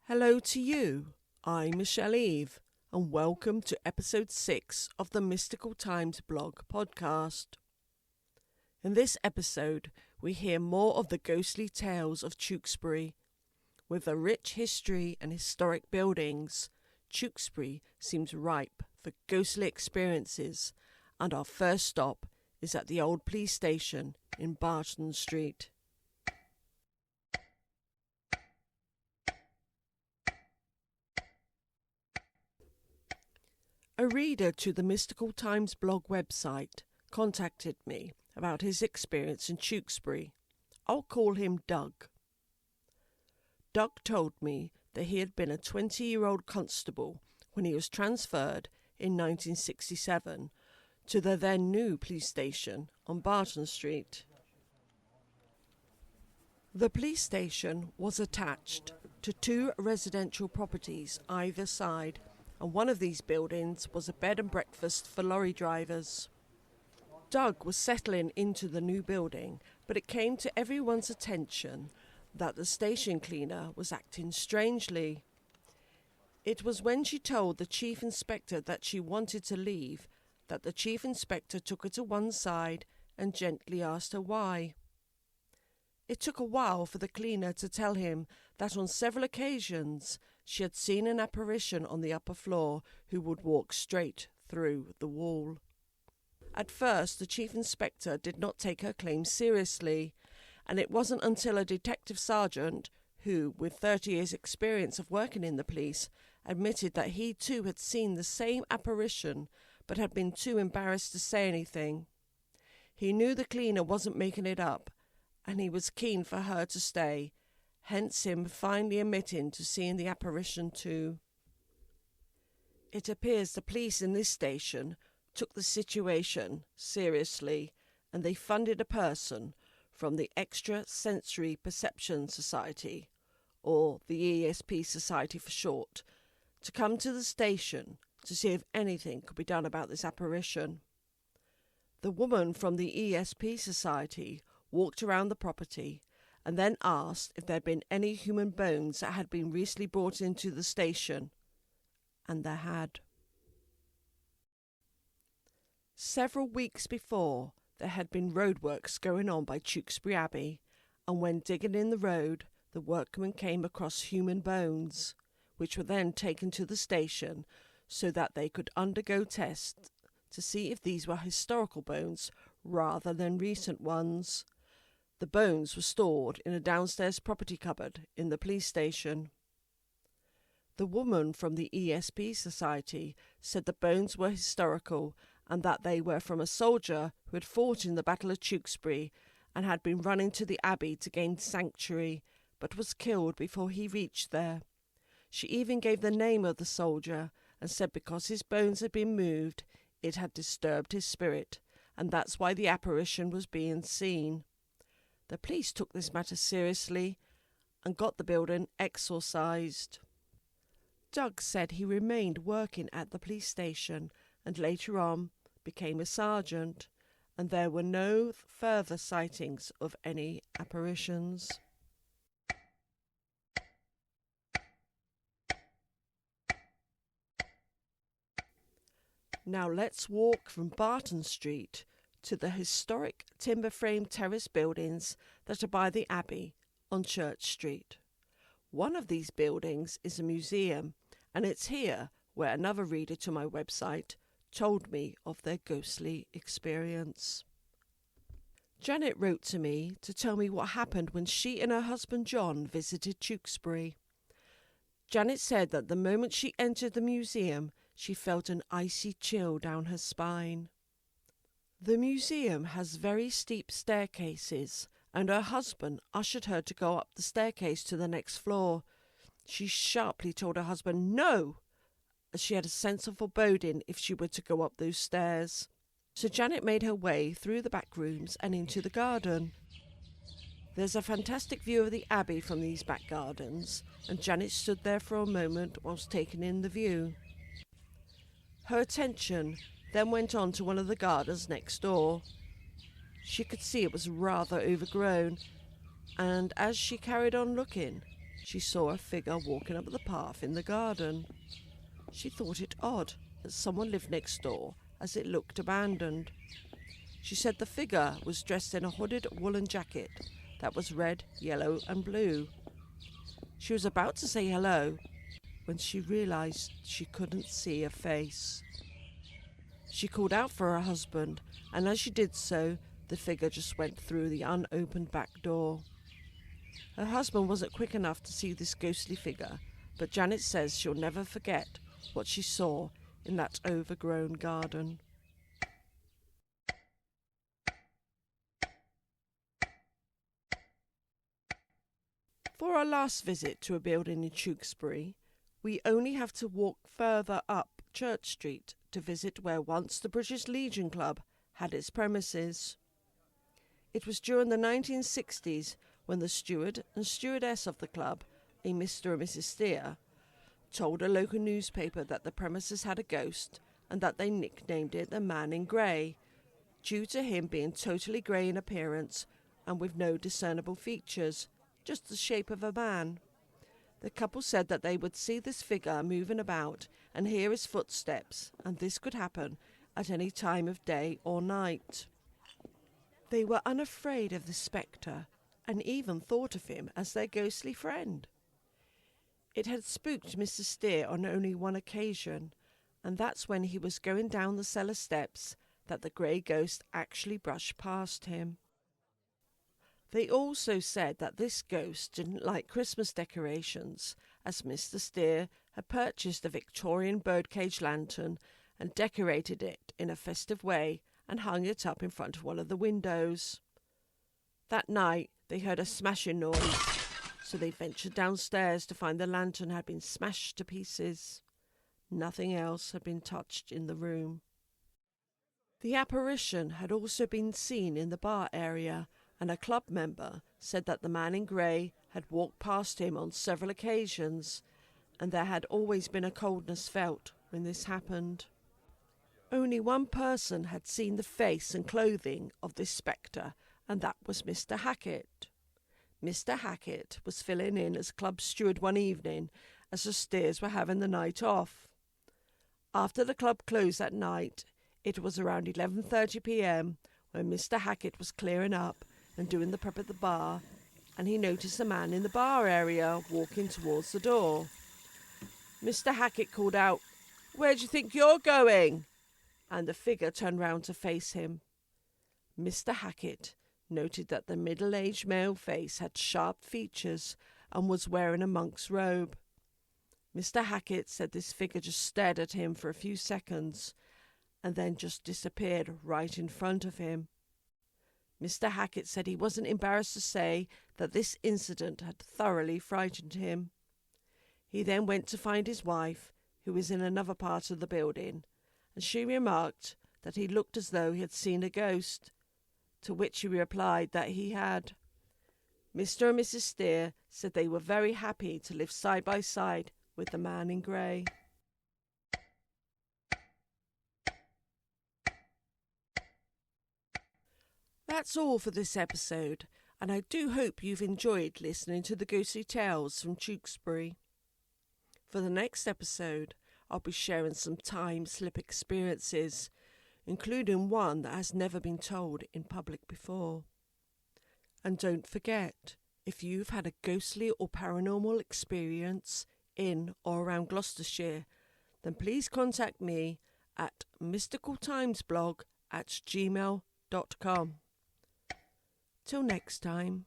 Hello to you, I'm Michelle Eve, and welcome to episode 6 of the Mystical Times blog podcast. In this episode, we hear more of the ghostly tales of Tewkesbury. With a rich history and historic buildings, Tewkesbury seems ripe for ghostly experiences, and our first stop is at the old police station in Barton Street. A reader to the Mystical Times blog website contacted me about his experience in Tewkesbury. I'll call him Doug. Doug told me that he had been a 20-year-old constable when he was transferred in 1967 to the then new police station on Barton Street. The police station was attached to 2 residential properties either side, and one of these buildings was a bed and breakfast for lorry drivers. Doug was settling into the new building, but it came to everyone's attention that the station cleaner was acting strangely. It was when she told the chief inspector that she wanted to leave that the chief inspector took her to one side and gently asked her why. It took a while for the cleaner to tell him that on several occasions she had seen an apparition on the upper floor who would walk straight through the wall. At first, the chief inspector did not take her claim seriously, and it wasn't until a detective sergeant, who, with 30 years' experience of working in the police, admitted that he too had seen the same apparition but had been too embarrassed to say anything. He knew the cleaner wasn't making it up, and he was keen for her to stay, hence him finally admitting to seeing the apparition too. It appears the police in this station took the situation seriously, and they funded a person from the Extra Sensory Perception Society, or the ESP Society for short, to come to the station to see if anything could be done about this apparition. The woman from the ESP Society walked around the property and then asked if there had been any human bones that had been recently brought into the station, and there had. Several weeks before, there had been roadworks going on by Tewkesbury Abbey, and when digging in the road, the workmen came across human bones, which were then taken to the station so that they could undergo tests to see if these were historical bones rather than recent ones. The bones were stored in a downstairs property cupboard in the police station. The woman from the ESP Society said the bones were historical and that they were from a soldier who had fought in the Battle of Tewkesbury and had been running to the abbey to gain sanctuary, but was killed before he reached there. She even gave the name of the soldier and said because his bones had been moved, it had disturbed his spirit, and that's why the apparition was being seen. The police took this matter seriously and got the building exorcised. Doug said he remained working at the police station and later on became a sergeant, and there were no further sightings of any apparitions. Now let's walk from Barton Street to the historic timber-frame terrace buildings that are by the Abbey on Church Street. One of these buildings is a museum, and it's here where another reader to my website told me of their ghostly experience. Janet wrote to me to tell me what happened when she and her husband John visited Tewkesbury. Janet said that the moment she entered the museum, she felt an icy chill down her spine. The museum has very steep staircases, and her husband ushered her to go up the staircase to the next floor. She sharply told her husband no, as she had a sense of foreboding if she were to go up those stairs. So Janet made her way through the back rooms and into the garden. There's a fantastic view of the Abbey from these back gardens, and Janet stood there for a moment whilst taking in the view. Her attention then went on to one of the gardens next door. She could see it was rather overgrown, and as she carried on looking, she saw a figure walking up the path in the garden. She thought it odd that someone lived next door, as it looked abandoned. She said the figure was dressed in a hooded woolen jacket that was red, yellow and blue. She was about to say hello when she realised she couldn't see a face. She called out for her husband, and as she did so, the figure just went through the unopened back door. Her husband wasn't quick enough to see this ghostly figure, but Janet says she'll never forget what she saw in that overgrown garden. For our last visit to a building in Tewkesbury, we only have to walk further up Church Street to visit where once the British Legion Club had its premises. It was during the 1960s when the steward and stewardess of the club, a Mr. and Mrs. Steer, told a local newspaper that the premises had a ghost and that they nicknamed it the Man in Grey, due to him being totally grey in appearance and with no discernible features, just the shape of a man. The couple said that they would see this figure moving about and hear his footsteps, and this could happen at any time of day or night. They were unafraid of the spectre and even thought of him as their ghostly friend. It had spooked Mr. Steer on only one occasion, and that's when he was going down the cellar steps that the grey ghost actually brushed past him. They also said that this ghost didn't like Christmas decorations, as Mr. Steer had purchased a Victorian birdcage lantern and decorated it in a festive way and hung it up in front of one of the windows. That night they heard a smashing noise, so they ventured downstairs to find the lantern had been smashed to pieces. Nothing else had been touched in the room. The apparition had also been seen in the bar area, and a club member said that the Man in Grey had walked past him on several occasions, and there had always been a coldness felt when this happened. Only one person had seen the face and clothing of this spectre, and that was Mr. Hackett. Mr. Hackett was filling in as club steward one evening as the Steers were having the night off. After the club closed that night, it was around 11:30 p.m. when Mr. Hackett was clearing up and doing the prep at the bar, and he noticed a man in the bar area walking towards the door. Mr. Hackett called out, "Where do you think you're going?" And the figure turned round to face him. Mr. Hackett noted that the middle-aged male face had sharp features and was wearing a monk's robe. Mr. Hackett said this figure just stared at him for a few seconds and then just disappeared right in front of him. Mr. Hackett said he wasn't embarrassed to say that this incident had thoroughly frightened him. He then went to find his wife, who was in another part of the building, and she remarked that he looked as though he had seen a ghost, to which he replied that he had. Mr. and Mrs. Steer said they were very happy to live side by side with the Man in Grey. That's all for this episode, and I do hope you've enjoyed listening to the ghostly tales from Tewkesbury. For the next episode, I'll be sharing some time-slip experiences, including one that has never been told in public before. And don't forget, if you've had a ghostly or paranormal experience in or around Gloucestershire, then please contact me at mysticaltimesblog@gmail.com. Till next time.